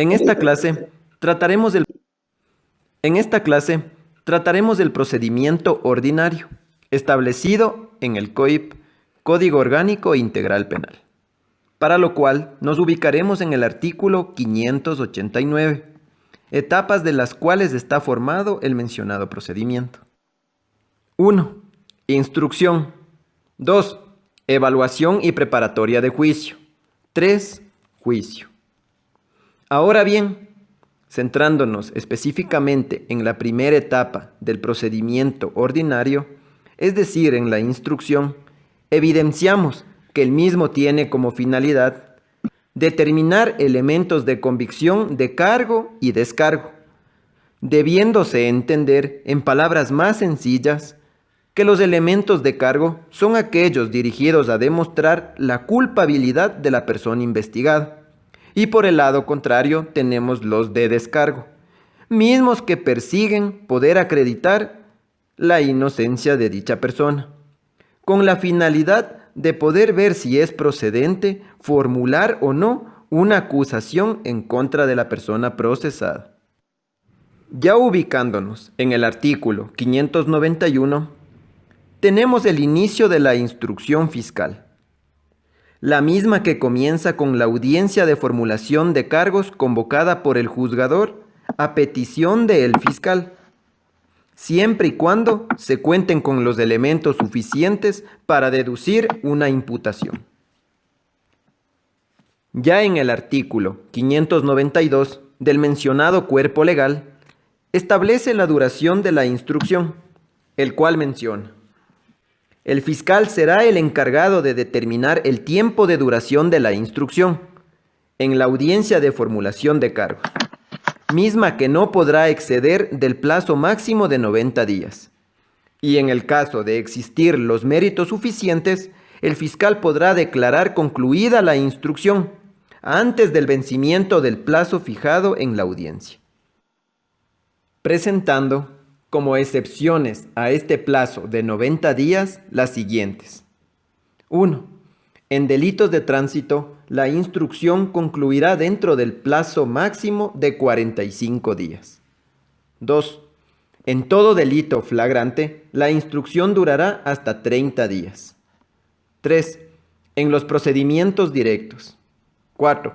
En esta clase trataremos del, en esta clase trataremos del procedimiento ordinario, establecido en el COIP, Código Orgánico Integral Penal, para lo cual nos ubicaremos en el artículo 589, etapas de las cuales está formado el mencionado procedimiento. 1. Instrucción. 2. Evaluación y preparatoria de juicio. 3. Juicio. Ahora bien, centrándonos específicamente en la primera etapa del procedimiento ordinario, es decir, en la instrucción, evidenciamos que el mismo tiene como finalidad determinar elementos de convicción de cargo y descargo, debiéndose entender en palabras más sencillas que los elementos de cargo son aquellos dirigidos a demostrar la culpabilidad de la persona investigada, y por el lado contrario tenemos los de descargo, mismos que persiguen poder acreditar la inocencia de dicha persona, con la finalidad de poder ver si es procedente formular o no una acusación en contra de la persona procesada. Ya ubicándonos en el artículo 591, tenemos el inicio de la instrucción fiscal, la misma que comienza con la audiencia de formulación de cargos convocada por el juzgador a petición del fiscal, siempre y cuando se cuenten con los elementos suficientes para deducir una imputación. Ya en el artículo 592 del mencionado cuerpo legal, establece la duración de la instrucción, el cual menciona: el fiscal será el encargado de determinar el tiempo de duración de la instrucción en la audiencia de formulación de cargos, misma que no podrá exceder del plazo máximo de 90 días. Y en el caso de existir los méritos suficientes, el fiscal podrá declarar concluida la instrucción antes del vencimiento del plazo fijado en la audiencia, presentando como excepciones a este plazo de 90 días las siguientes. 1. En delitos de tránsito, la instrucción concluirá dentro del plazo máximo de 45 días. 2. En todo delito flagrante, la instrucción durará hasta 30 días. 3. En los procedimientos directos. 4.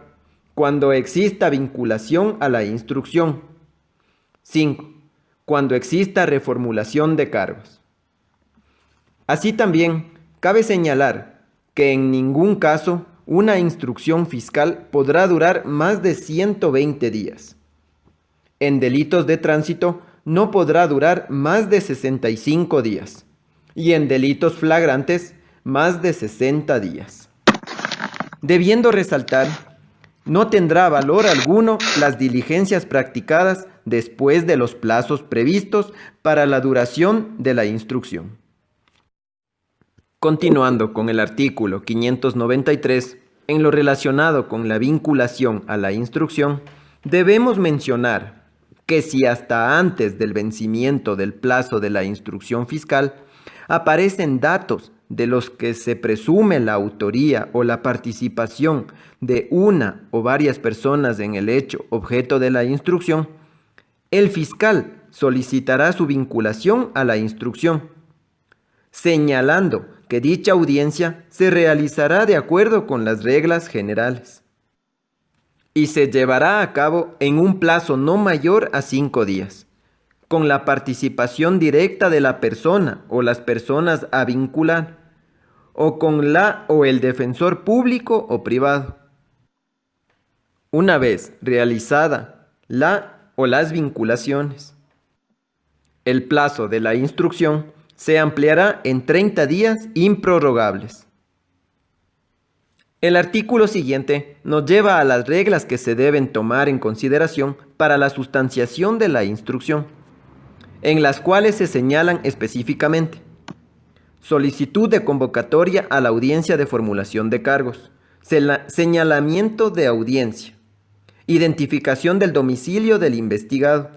Cuando exista vinculación a la instrucción. 5. Cuando exista reformulación de cargos. Así también, cabe señalar que en ningún caso una instrucción fiscal podrá durar más de 120 días. En delitos de tránsito no podrá durar más de 65 días y en delitos flagrantes más de 60 días. Debiendo resaltar, no tendrá valor alguno las diligencias practicadas después de los plazos previstos para la duración de la instrucción. Continuando con el artículo 593, en lo relacionado con la vinculación a la instrucción, debemos mencionar que si hasta antes del vencimiento del plazo de la instrucción fiscal aparecen datos de los que se presume la autoría o la participación de una o varias personas en el hecho objeto de la instrucción, el fiscal solicitará su vinculación a la instrucción, señalando que dicha audiencia se realizará de acuerdo con las reglas generales y se llevará a cabo en un plazo no mayor a 5 días, con la participación directa de la persona o las personas a vincular, o con la o el defensor público o privado. Una vez realizada la o las vinculaciones, el plazo de la instrucción se ampliará en 30 días improrrogables. El artículo siguiente nos lleva a las reglas que se deben tomar en consideración para la sustanciación de la instrucción, en las cuales se señalan específicamente: solicitud de convocatoria a la audiencia de formulación de cargos, señalamiento de audiencia, identificación del domicilio del investigado,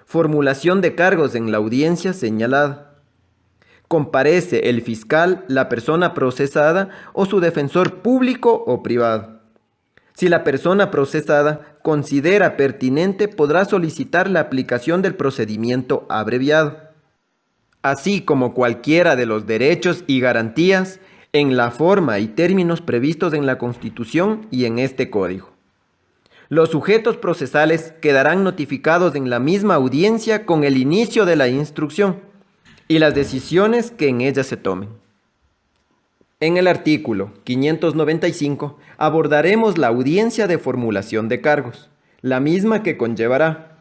formulación de cargos en la audiencia señalada. Comparece el fiscal, la persona procesada o su defensor público o privado. Si la persona procesada considera pertinente podrá solicitar la aplicación del procedimiento abreviado, así como cualquiera de los derechos y garantías en la forma y términos previstos en la Constitución y en este Código. Los sujetos procesales quedarán notificados en la misma audiencia con el inicio de la instrucción y las decisiones que en ella se tomen. En el artículo 595 abordaremos la audiencia de formulación de cargos, la misma que conllevará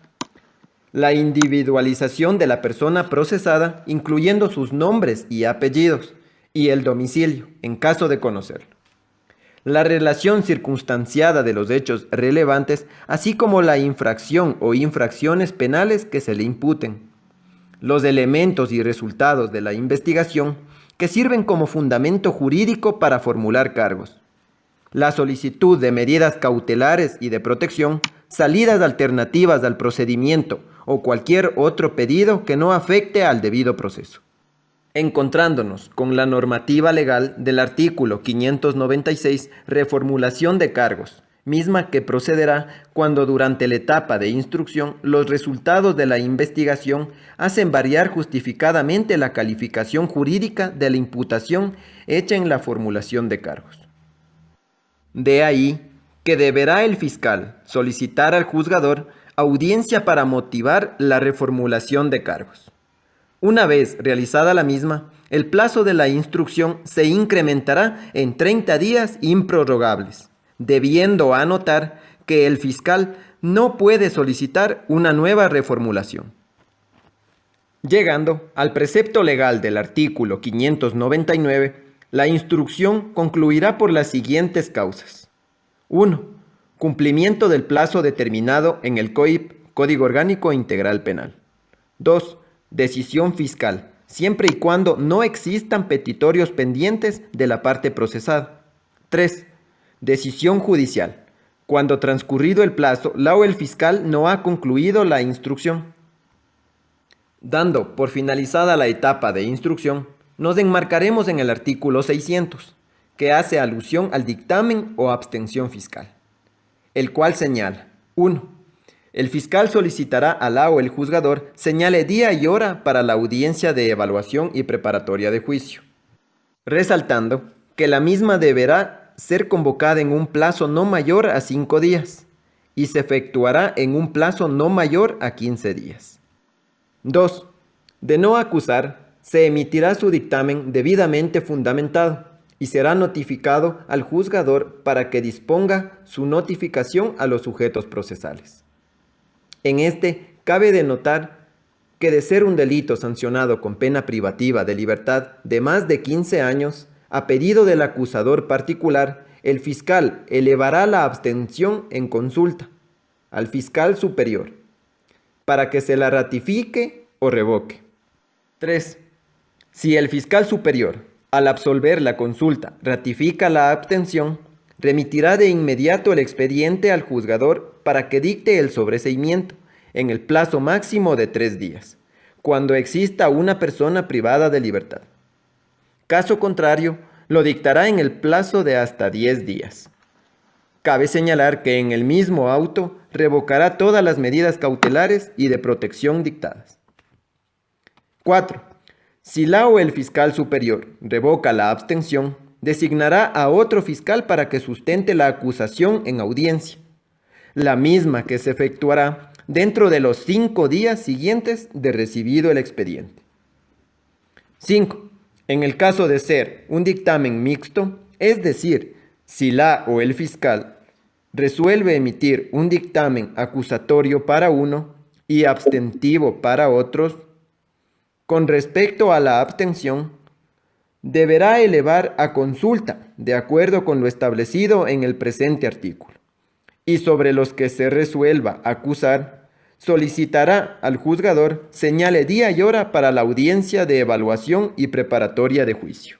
la individualización de la persona procesada, incluyendo sus nombres y apellidos, y el domicilio, en caso de conocerlo. La relación circunstanciada de los hechos relevantes, así como la infracción o infracciones penales que se le imputen. Los elementos y resultados de la investigación que sirven como fundamento jurídico para formular cargos. La solicitud de medidas cautelares y de protección, salidas alternativas al procedimiento o cualquier otro pedido que no afecte al debido proceso. Encontrándonos con la normativa legal del artículo 596, reformulación de cargos, misma que procederá cuando durante la etapa de instrucción los resultados de la investigación hacen variar justificadamente la calificación jurídica de la imputación hecha en la formulación de cargos. De ahí que deberá el fiscal solicitar al juzgador audiencia para motivar la reformulación de cargos. Una vez realizada la misma, el plazo de la instrucción se incrementará en 30 días improrrogables, debiendo anotar que el fiscal no puede solicitar una nueva reformulación. Llegando al precepto legal del artículo 599, la instrucción concluirá por las siguientes causas. 1. Cumplimiento del plazo determinado en el COIP, Código Orgánico Integral Penal. 2. Decisión fiscal, siempre y cuando no existan petitorios pendientes de la parte procesada. 3. Decisión judicial, cuando transcurrido el plazo, la o el fiscal no ha concluido la instrucción. Dando por finalizada la etapa de instrucción, nos enmarcaremos en el artículo 600, que hace alusión al dictamen o abstención fiscal, el cual señala: 1. El fiscal solicitará a la o el juzgador señale día y hora para la audiencia de evaluación y preparatoria de juicio, resaltando que la misma deberá ser convocada en un plazo no mayor a 5 días y se efectuará en un plazo no mayor a 15 días. 2. De no acusar, se emitirá su dictamen debidamente fundamentado y será notificado al juzgador para que disponga su notificación a los sujetos procesales. En este, cabe denotar que de ser un delito sancionado con pena privativa de libertad de más de 15 años, a pedido del acusador particular, el fiscal elevará la abstención en consulta al fiscal superior para que se la ratifique o revoque. 3. Si el fiscal superior, al absolver la consulta, ratifica la abstención, remitirá de inmediato el expediente al juzgador para que dicte el sobreseimiento en el plazo máximo de 3 días, cuando exista una persona privada de libertad. Caso contrario, lo dictará en el plazo de hasta 10 días. Cabe señalar que en el mismo auto revocará todas las medidas cautelares y de protección dictadas. 4. Si la o el fiscal superior revoca la abstención, designará a otro fiscal para que sustente la acusación en audiencia, la misma que se efectuará dentro de los 5 días siguientes de recibido el expediente. 5. En el caso de ser un dictamen mixto, es decir, si la o el fiscal resuelve emitir un dictamen acusatorio para uno y abstentivo para otros, con respecto a la abstención, deberá elevar a consulta de acuerdo con lo establecido en el presente artículo, y sobre los que se resuelva acusar, solicitará al juzgador señale día y hora para la audiencia de evaluación y preparatoria de juicio.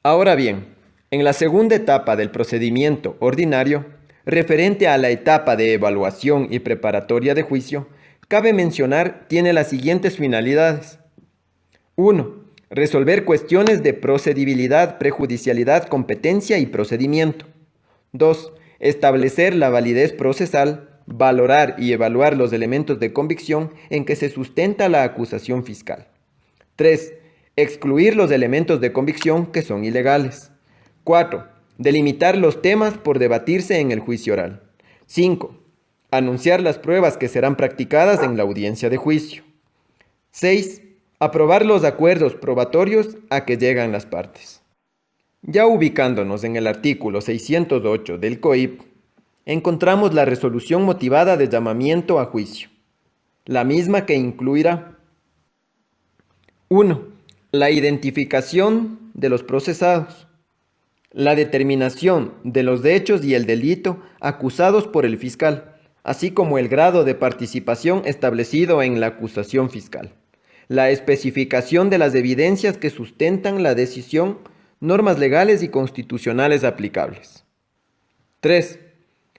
Ahora bien, en la segunda etapa del procedimiento ordinario, referente a la etapa de evaluación y preparatoria de juicio, cabe mencionar tiene las siguientes finalidades. 1. Resolver cuestiones de procedibilidad, prejudicialidad, competencia y procedimiento. 2. Establecer la validez procesal, valorar y evaluar los elementos de convicción en que se sustenta la acusación fiscal. 3. Excluir los elementos de convicción que son ilegales. 4. Delimitar los temas por debatirse en el juicio oral. 5. Anunciar las pruebas que serán practicadas en la audiencia de juicio. 6. Aprobar los acuerdos probatorios a que llegan las partes. Ya ubicándonos en el artículo 608 del COIP, encontramos la resolución motivada de llamamiento a juicio, la misma que incluirá 1. La identificación de los procesados, la determinación de los hechos y el delito acusados por el fiscal, así como el grado de participación establecido en la acusación fiscal, la especificación de las evidencias que sustentan la decisión, normas legales y constitucionales aplicables. 3.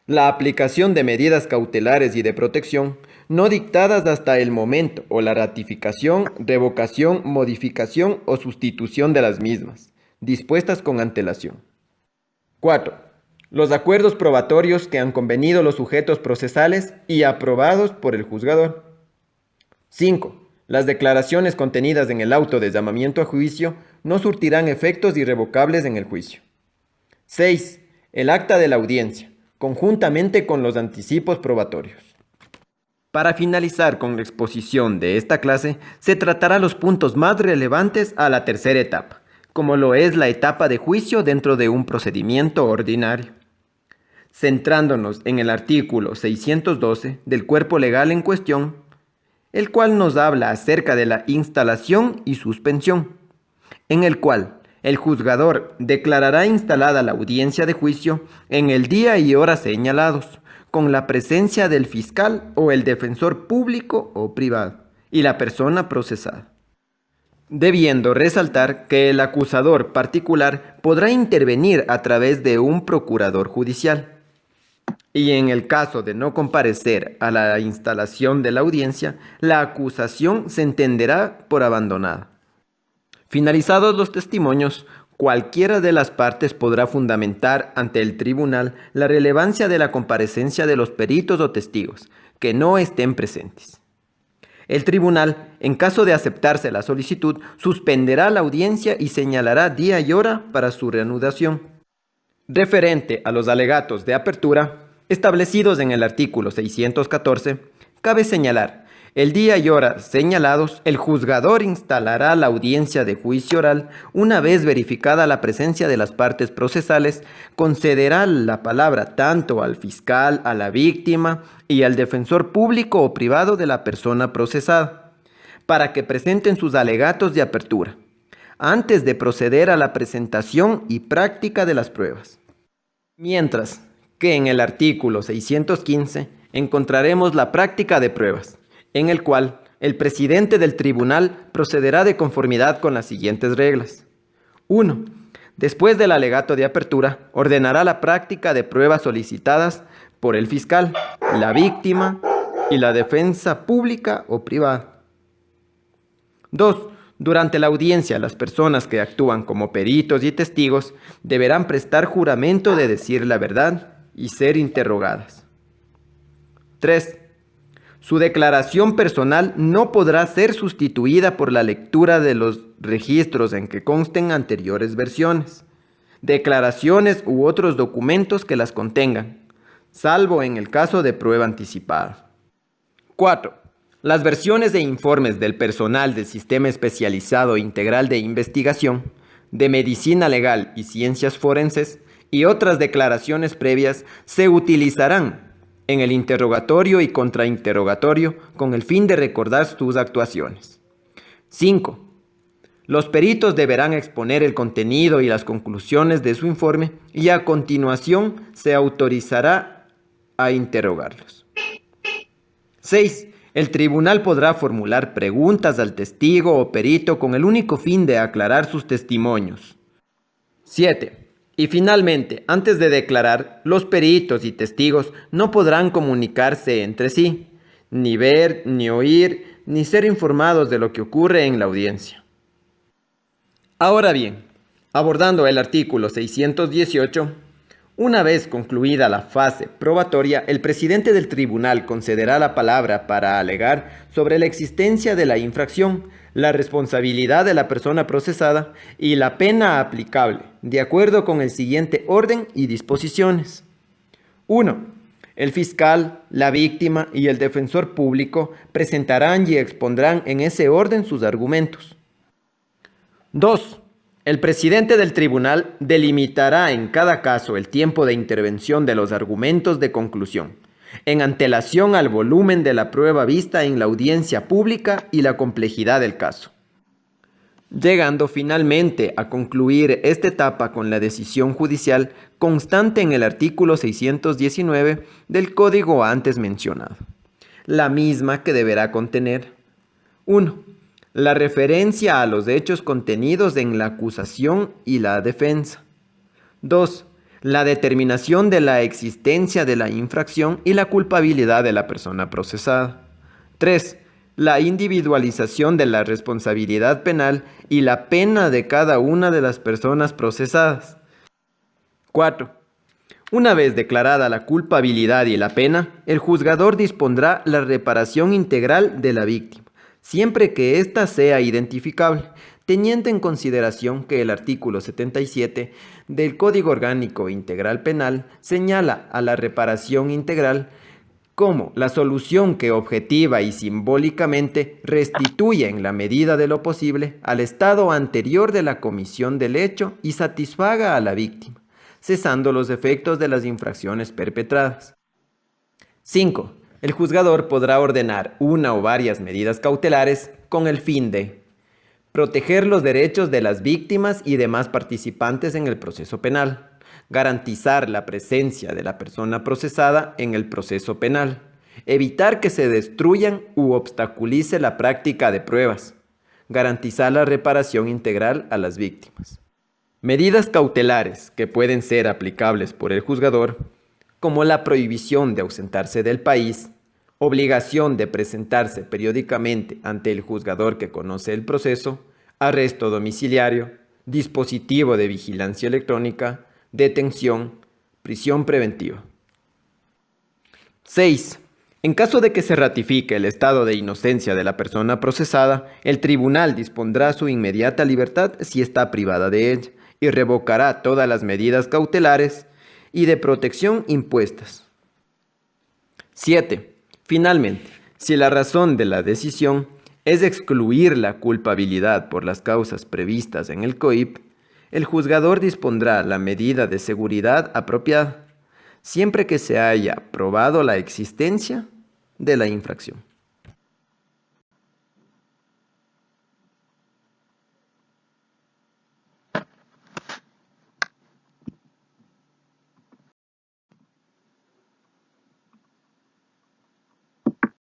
La aplicación de medidas cautelares y de protección no dictadas hasta el momento o la ratificación, revocación, modificación o sustitución de las mismas, dispuestas con antelación. 4. Los acuerdos probatorios que han convenido los sujetos procesales y aprobados por el juzgador. 5. Las declaraciones contenidas en el auto de llamamiento a juicio no surtirán efectos irrevocables en el juicio. 6. El acta de la audiencia, conjuntamente con los anticipos probatorios. Para finalizar con la exposición de esta clase, se tratará los puntos más relevantes a la tercera etapa, como lo es la etapa de juicio dentro de un procedimiento ordinario. Centrándonos en el artículo 612 del cuerpo legal en cuestión, el cual nos habla acerca de la instalación y suspensión, en el cual el juzgador declarará instalada la audiencia de juicio en el día y hora señalados, con la presencia del fiscal o el defensor público o privado y la persona procesada, debiendo resaltar que el acusador particular podrá intervenir a través de un procurador judicial. Y en el caso de no comparecer a la instalación de la audiencia, la acusación se entenderá por abandonada. Finalizados los testimonios, cualquiera de las partes podrá fundamentar ante el tribunal la relevancia de la comparecencia de los peritos o testigos que no estén presentes. El tribunal, en caso de aceptarse la solicitud, suspenderá la audiencia y señalará día y hora para su reanudación. Referente a los alegatos de apertura, establecidos en el artículo 614, cabe señalar, el día y hora señalados, el juzgador instalará la audiencia de juicio oral. Una vez verificada la presencia de las partes procesales, concederá la palabra tanto al fiscal, a la víctima y al defensor público o privado de la persona procesada, para que presenten sus alegatos de apertura, antes de proceder a la presentación y práctica de las pruebas. Mientras que en el artículo 615 encontraremos la práctica de pruebas, en el cual el presidente del tribunal procederá de conformidad con las siguientes reglas. 1. Después del alegato de apertura, ordenará la práctica de pruebas solicitadas por el fiscal, la víctima y la defensa pública o privada. 2. Durante la audiencia, las personas que actúan como peritos y testigos deberán prestar juramento de decir la verdad y ser interrogadas. 3. Su declaración personal no podrá ser sustituida por la lectura de los registros en que consten anteriores versiones, declaraciones u otros documentos que las contengan, salvo en el caso de prueba anticipada. 4. Las versiones e informes del personal del Sistema Especializado Integral de Investigación, de Medicina Legal y Ciencias Forenses y otras declaraciones previas se utilizarán en el interrogatorio y contrainterrogatorio con el fin de recordar sus actuaciones. 5. Los peritos deberán exponer el contenido y las conclusiones de su informe y a continuación se autorizará a interrogarlos. 6. El tribunal podrá formular preguntas al testigo o perito con el único fin de aclarar sus testimonios. 7. Y finalmente, antes de declarar, los peritos y testigos no podrán comunicarse entre sí, ni ver, ni oír, ni ser informados de lo que ocurre en la audiencia. Ahora bien, abordando el artículo 618, Una vez concluida la fase probatoria, el presidente del tribunal concederá la palabra para alegar sobre la existencia de la infracción, la responsabilidad de la persona procesada y la pena aplicable, de acuerdo con el siguiente orden y disposiciones. 1. El fiscal, la víctima y el defensor público presentarán y expondrán en ese orden sus argumentos. 2. El presidente del tribunal delimitará en cada caso el tiempo de intervención de los argumentos de conclusión, en antelación al volumen de la prueba vista en la audiencia pública y la complejidad del caso. Llegando finalmente a concluir esta etapa con la decisión judicial constante en el artículo 619 del código antes mencionado, la misma que deberá contener 1. La referencia a los hechos contenidos en la acusación y la defensa. 2. La determinación de la existencia de la infracción y la culpabilidad de la persona procesada. 3. La individualización de la responsabilidad penal y la pena de cada una de las personas procesadas. 4. Una vez declarada la culpabilidad y la pena, el juzgador dispondrá la reparación integral de la víctima, siempre que ésta sea identificable, teniendo en consideración que el artículo 77 del Código Orgánico Integral Penal señala a la reparación integral como la solución que objetiva y simbólicamente restituye en la medida de lo posible al estado anterior de la comisión del hecho y satisfaga a la víctima, cesando los efectos de las infracciones perpetradas. 5. El juzgador podrá ordenar una o varias medidas cautelares con el fin de proteger los derechos de las víctimas y demás participantes en el proceso penal, garantizar la presencia de la persona procesada en el proceso penal, evitar que se destruyan u obstaculice la práctica de pruebas, garantizar la reparación integral a las víctimas. Medidas cautelares que pueden ser aplicables por el juzgador, como la prohibición de ausentarse del país, obligación de presentarse periódicamente ante el juzgador que conoce el proceso, arresto domiciliario, dispositivo de vigilancia electrónica, detención, prisión preventiva. 6. En caso de que se ratifique el estado de inocencia de la persona procesada, el tribunal dispondrá su inmediata libertad si está privada de ella y revocará todas las medidas cautelares y de protección impuestas. 7. Finalmente, si la razón de la decisión es excluir la culpabilidad por las causas previstas en el COIP, el juzgador dispondrá la medida de seguridad apropiada, siempre que se haya probado la existencia de la infracción.